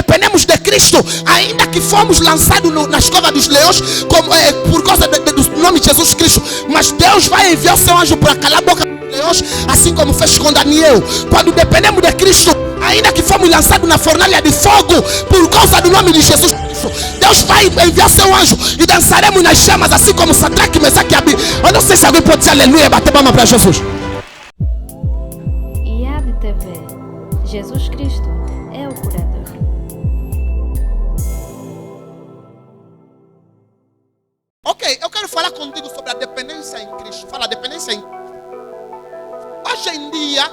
dependemos de Cristo, ainda que fomos lançados na escova dos leões, por causa do nome de Jesus Cristo, mas Deus vai enviar o seu anjo para calar a boca dos leões, assim como fez com Daniel. Quando dependemos de Cristo, ainda que fomos lançados na fornalha de fogo, por causa do nome de Jesus Cristo, Deus vai enviar seu anjo e dançaremos nas chamas, assim como Sadraque, Mesaque e Abednego. Eu não sei se alguém pode dizer aleluia e bater palma para Jesus. IAB TV. Jesus Cristo é o curador. Ok, eu quero falar contigo sobre a dependência em Cristo. Fala, dependência em Cristo. Hoje em dia,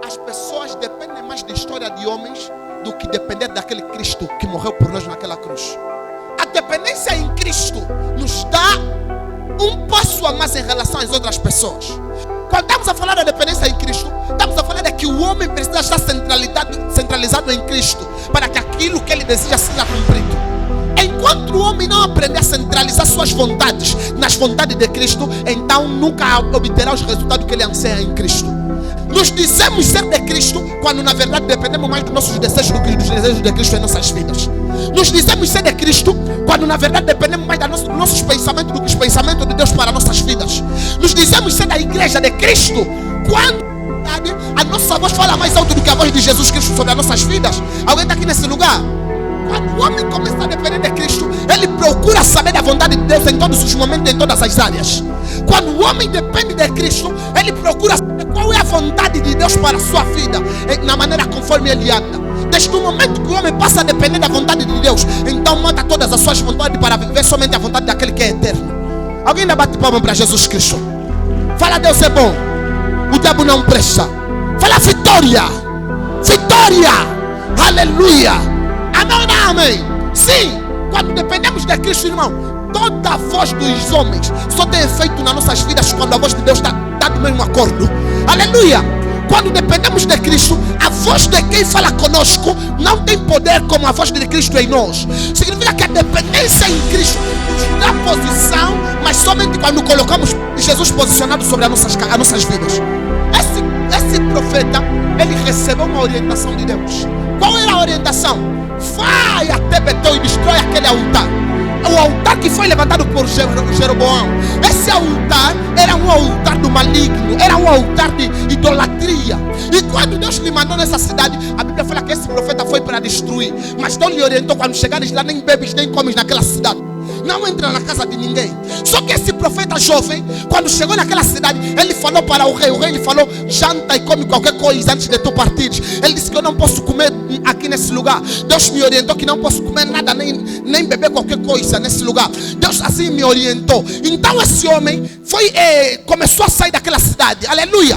as pessoas dependem mais da história de homens do que depender daquele Cristo que morreu por nós naquela cruz. A dependência em Cristo nos dá um passo a mais em relação às outras pessoas. Quando estamos a falar da dependência em Cristo, estamos a falar de que o homem precisa estar centralizado em Cristo para que aquilo que ele deseja seja cumprido. Enquanto o homem não aprender a centralizar suas vontades nas vontades de Cristo, então nunca obterá os resultados que ele anseia em Cristo. Nos dizemos ser de Cristo, quando na verdade dependemos mais dos nossos desejos do que dos desejos de Cristo em nossas vidas. Nos dizemos ser de Cristo, quando na verdade dependemos mais dos nossos pensamentos do que os pensamentos de Deus para nossas vidas. Nos dizemos ser da igreja de Cristo, quando a nossa voz fala mais alto do que a voz de Jesus Cristo sobre as nossas vidas. Alguém está aqui nesse lugar? Quando o homem começa a depender de Cristo, ele procura saber da vontade de Deus em todos os momentos, em todas as áreas. Quando o homem depende de Cristo, ele procura saber qual é a vontade de Deus para a sua vida, na maneira conforme ele anda. Desde o momento que o homem passa a depender da vontade de Deus, então mata todas as suas vontades para viver somente a vontade daquele que é eterno. Alguém ainda bate palma para Jesus Cristo? Fala, Deus é bom, o diabo não presta. Fala, vitória, vitória, aleluia. Amém, amém. Sim, quando dependemos de Cristo, irmão, toda a voz dos homens só tem efeito nas nossas vidas quando a voz de Deus está do mesmo acordo. Aleluia. Quando dependemos de Cristo, a voz de quem fala conosco não tem poder como a voz de Cristo em nós. Significa que a dependência em Cristo nos dá posição, mas somente quando colocamos Jesus posicionado sobre as nossas vidas. Esse profeta, ele recebeu uma orientação de Deus. Qual era a orientação? Vai até Betel e destrói aquele altar. O altar que foi levantado por Jeroboão. Esse altar era um altar do maligno, era um altar de idolatria. E quando Deus lhe mandou nessa cidade, a Bíblia fala que esse profeta foi para destruir. Mas Deus lhe orientou: quando chegares lá, nem bebes nem comes naquela cidade. Não entra na casa de ninguém. Só que esse profeta jovem, quando chegou naquela cidade, ele falou para o rei lhe falou: janta e come qualquer coisa antes de tu partires. Ele disse que eu não posso comer aqui nesse lugar. Deus me orientou que não posso comer nada, nem beber qualquer coisa nesse lugar. Deus assim me orientou. Então esse homem começou a sair daquela cidade. Aleluia.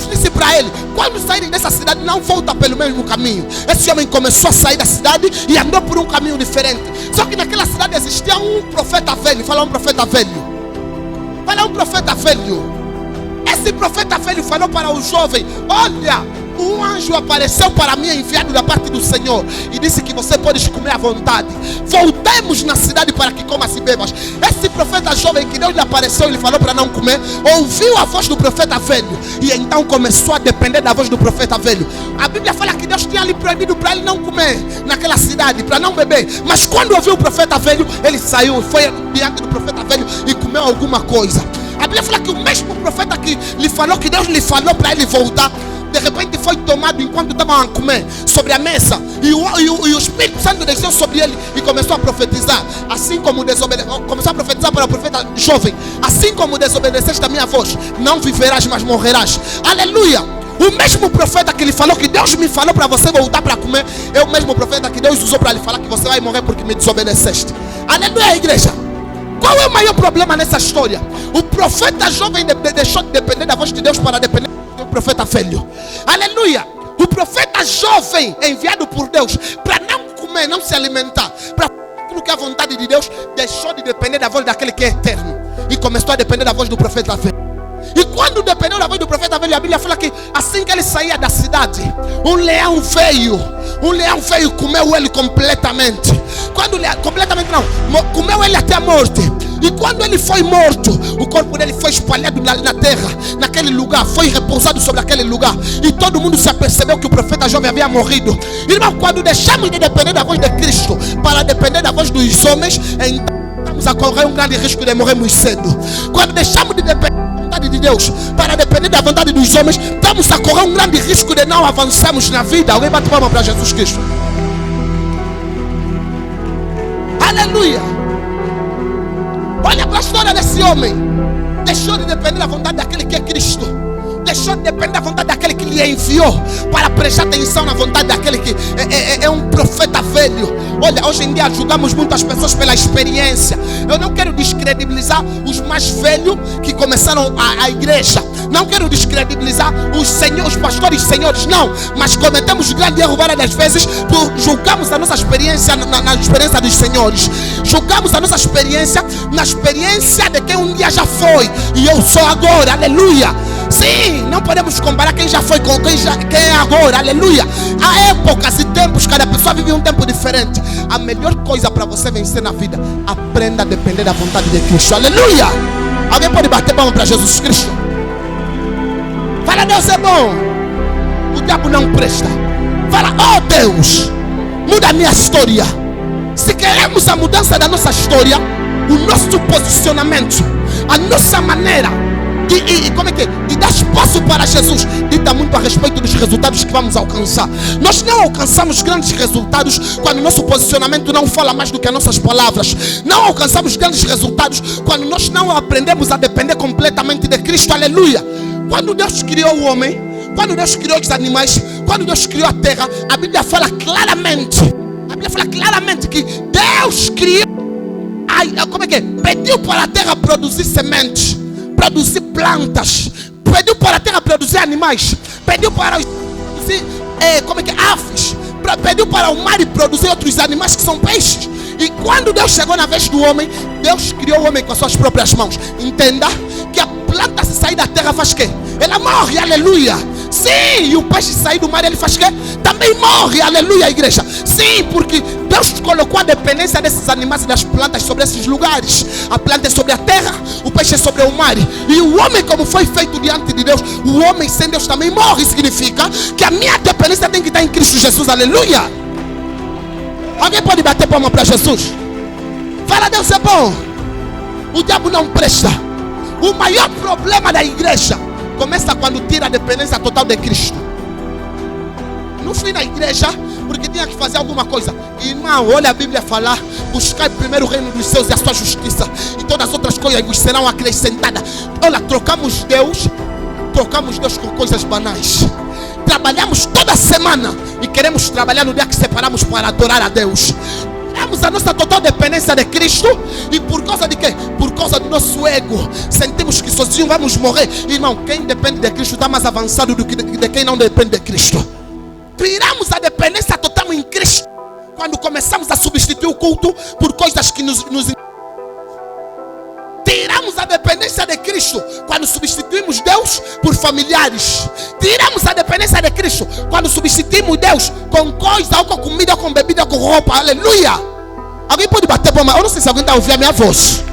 Disse para ele: quando saírem dessa cidade, não volta pelo mesmo caminho. Esse homem começou a sair da cidade e andou por um caminho diferente. Só que naquela cidade existia um profeta velho. Fala, um profeta velho. Fala, um profeta velho. Esse profeta velho falou para o jovem: olha, um anjo apareceu para mim, enviado da parte do Senhor, e disse que você pode comer à vontade. Voltemos na cidade para que comas e bebas. Esse profeta jovem que Deus lhe apareceu e lhe falou para não comer, ouviu a voz do profeta velho e então começou a depender da voz do profeta velho. A Bíblia fala que Deus tinha lhe proibido para ele não comer naquela cidade, para não beber. Mas quando ouviu o profeta velho, ele saiu, foi diante do profeta velho e comeu alguma coisa. A Bíblia fala que o mesmo profeta que lhe falou, que Deus lhe falou para ele voltar, de repente foi tomado enquanto estavam a comer sobre a mesa. E o Espírito Santo desceu sobre ele e começou a profetizar. Assim como começou a profetizar para o profeta jovem: assim como desobedeceste a minha voz, não viverás, mas morrerás. Aleluia. O mesmo profeta que lhe falou que Deus me falou para você voltar para comer, é o mesmo profeta que Deus usou para lhe falar que você vai morrer porque me desobedeceste. Aleluia, igreja. Qual é o maior problema nessa história? O profeta jovem deixou de depender da voz de Deus para depender do profeta velho. Aleluia. O profeta jovem enviado por Deus para não comer, não se alimentar, para aquilo que é a vontade de Deus, deixou de depender da voz daquele que é eterno e começou a depender da voz do profeta velho. E quando dependeu da voz do profeta velho, a Bíblia fala que assim que ele saía da cidade, um leão veio e comeu ele completamente. Completamente não, comeu ele até a morte. E quando ele foi morto, o corpo dele foi espalhado na terra, naquele lugar, foi repousado sobre aquele lugar. E todo mundo se apercebeu que o profeta jovem havia morrido. Irmão, quando deixamos de depender da voz de Cristo para depender da voz dos homens, então estamos a correr um grande risco de morrer muito cedo. Quando deixamos de depender da vontade de Deus para depender da vontade dos homens, estamos a correr um grande risco de não avançarmos na vida. Alguém bate palma para Jesus Cristo? Aleluia! Olha para a história desse homem. Deixou de depender da vontade daquele que é Cristo. Deixou de depender da vontade daquele que lhe enviou para prestar atenção na vontade daquele que é um profeta velho. Olha, hoje em dia julgamos muitas pessoas pela experiência. Eu não quero descredibilizar os mais velhos que começaram a igreja. Não quero descredibilizar os pastores senhores, não. Mas cometemos grande erro várias vezes por julgarmos a nossa experiência na experiência dos senhores. Julgamos a nossa experiência na experiência de quem um dia já foi e eu sou agora, aleluia. Sim, não podemos comparar quem já foi com quem é agora, aleluia. Há épocas e tempos, cada pessoa vive um tempo diferente. A melhor coisa para você vencer na vida, aprenda a depender da vontade de Cristo, aleluia. Alguém pode bater palma para Jesus Cristo? Fala, Deus é bom, o diabo não presta. Fala, oh Deus, muda a minha história. Se queremos a mudança da nossa história, o nosso posicionamento, a nossa maneira de dar espaço para Jesus dita muito a respeito dos resultados que vamos alcançar. Nós não alcançamos grandes resultados quando o nosso posicionamento não fala mais do que as nossas palavras. Não alcançamos grandes resultados quando nós não aprendemos a depender completamente de Cristo, aleluia. Quando Deus criou o homem, quando Deus criou os animais, quando Deus criou a terra, a Bíblia fala claramente que Deus criou, pediu para a terra produzir sementes, produzir plantas, pediu para a terra produzir animais, pediu para produzir aves, pediu para o mar produzir outros animais que são peixes. E quando Deus chegou na vez do homem, Deus criou o homem com as suas próprias mãos. Entenda que a planta, se sair da terra, faz quê? Ela morre, aleluia. Sim, e o peixe sair do mar, ele faz quê? Também morre, aleluia, igreja. Sim, porque Deus colocou a dependência desses animais e das plantas sobre esses lugares. A planta é sobre a terra, o peixe é sobre o mar. E o homem, como foi feito diante de Deus, o homem sem Deus também morre. Significa que a minha dependência tem que estar em Cristo Jesus, aleluia. Alguém pode bater palma para Jesus? Fala, Deus é bom, o diabo não presta. O maior problema da igreja começa quando tira a dependência total de Cristo. Não fui na igreja porque tinha que fazer alguma coisa. Irmão, olha a Bíblia falar: buscai primeiro o reino dos céus e a sua justiça, e todas as outras coisas vos serão acrescentadas. Olha, trocamos Deus com coisas banais. Trabalhamos toda semana e queremos trabalhar no dia que separamos para adorar a Deus. Temos a nossa total dependência de Cristo. E por causa de quê? Por causa do nosso ego. Sentimos que sozinho vamos morrer. Irmão, quem depende de Cristo está mais avançado do que de quem não depende de Cristo. Tiramos a dependência total em Cristo quando começamos a substituir o culto por coisas que nos... Tiramos a dependência de Cristo quando substituímos Deus por familiares. Tiramos a dependência de Cristo quando substituímos Deus com coisa, ou com comida, ou com bebida, ou com roupa, aleluia. Alguém pode bater palma? Eu não sei se alguém está a ouvir a minha voz.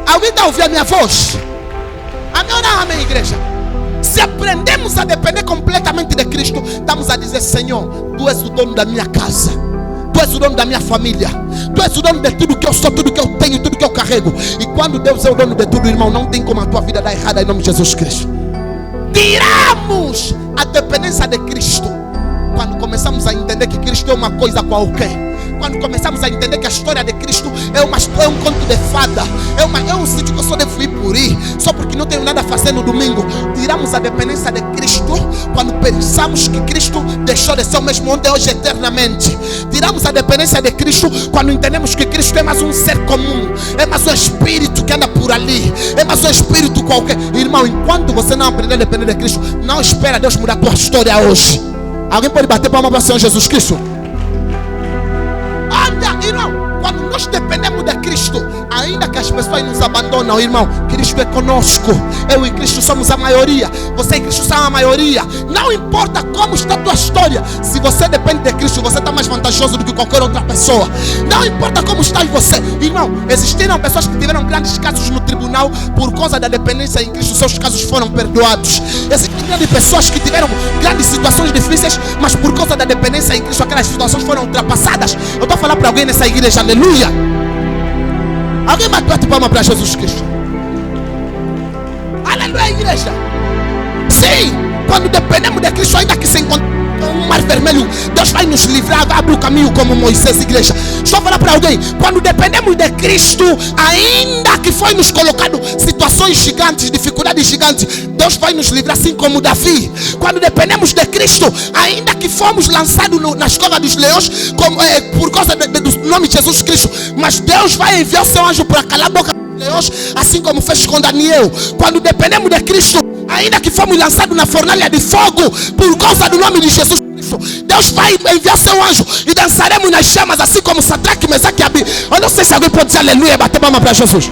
Alguém está a ouvir a minha voz? Amém ou não amém, igreja? Se aprendemos a depender completamente de Cristo, estamos a dizer: Senhor, Tu és o dono da minha casa, Tu és o dono da minha família, Tu és o dono de tudo que eu sou, tudo que eu tenho, tudo que eu carrego. E quando Deus é o dono de tudo, irmão, não tem como a tua vida dar errada, em nome de Jesus Cristo. Tiramos a dependência de Cristo quando começamos a entender que Cristo é uma coisa qualquer. Quando começamos a entender que a história de Cristo é um conto de fada, é um sítio que eu só devo ir por ir, só porque não tenho nada a fazer no domingo. Tiramos a dependência de Cristo quando pensamos que Cristo deixou de ser o mesmo ontem, hoje, eternamente. Tiramos a dependência de Cristo quando entendemos que Cristo é mais um ser comum, é mais um espírito que anda por ali, é mais um espírito qualquer. Irmão, enquanto você não aprender a depender de Cristo, não espera Deus mudar a tua história hoje. Alguém pode bater palma para o Senhor Jesus Cristo? Irmão, quando nós dependemos de Cristo, ainda que as pessoas nos abandonam, irmão, Cristo é conosco. Eu e Cristo somos a maioria. Você e Cristo são a maioria. Não importa como está a tua história, se você depende de Cristo, você está mais vantajoso religioso do que qualquer outra pessoa. Não importa como está em você. Irmão, existiram pessoas que tiveram grandes casos no tribunal por causa da dependência em Cristo. Seus casos foram perdoados. Existem grandes pessoas que tiveram grandes situações difíceis, mas por causa da dependência em Cristo aquelas situações foram ultrapassadas. Eu estou a falar para alguém nessa igreja, aleluia. Alguém bate palma para Jesus Cristo. Aleluia, igreja. Sim, quando dependemos de Cristo, ainda que se encontre um mar vermelho, Deus vai nos livrar, vai abrir o caminho como Moisés, igreja. Estou a falar para alguém, quando dependemos de Cristo, ainda que foi nos colocado situações gigantes, dificuldades gigantes, Deus vai nos livrar, assim como Davi. Quando dependemos de Cristo, ainda que fomos lançados na escova dos leões, por causa do nome de Jesus Cristo, mas Deus vai enviar o seu anjo para calar a boca dos leões, assim como fez com Daniel. Quando dependemos de Cristo, ainda que fomos lançados na fornalha de fogo, por causa do nome de Jesus Cristo, Deus vai enviar seu anjo e dançaremos nas chamas, assim como Sadraque, Mesaque e Abidinego. Eu não sei se alguém pode dizer aleluia e bater palma para Jesus.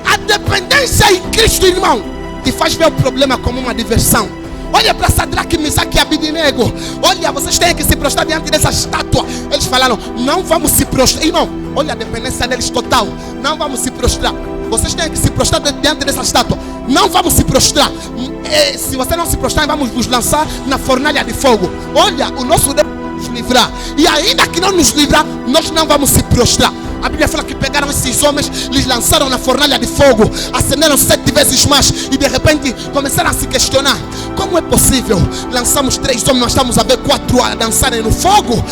A dependência em Cristo, irmão, te faz ver o problema como uma diversão. Olha para Sadraque, Mesaque e Abidinego. Olha, vocês têm que se prostrar diante dessa estátua. Eles falaram, não vamos se prostrar. Irmão, olha a dependência deles total. Não vamos se prostrar. Vocês têm que se prostrar diante dessa estátua. Não vamos se prostrar. Se você não se prostrar, vamos nos lançar na fornalha de fogo. Olha, o nosso Deus vai nos livrar. E ainda que não nos livrar, nós não vamos se prostrar. A Bíblia fala que pegaram esses homens, lhes lançaram na fornalha de fogo, acenderam 7 vezes mais e de repente começaram a se questionar: como é possível? Lançamos 3 homens, nós estamos a ver 4 a dançarem no fogo.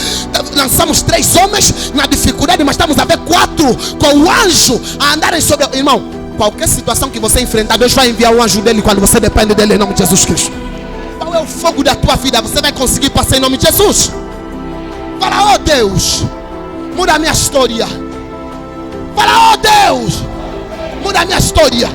Lançamos 3 homens na dificuldade, mas estamos a ver 4 com o anjo a andarem sobre. Irmão, qualquer situação que você enfrentar, Deus vai enviar o anjo dele quando você depende dele em nome de Jesus Cristo. Qual é o fogo da tua vida? Você vai conseguir passar em nome de Jesus. Fala, oh Deus, muda a minha história. Fala, oh Deus, muda a minha história.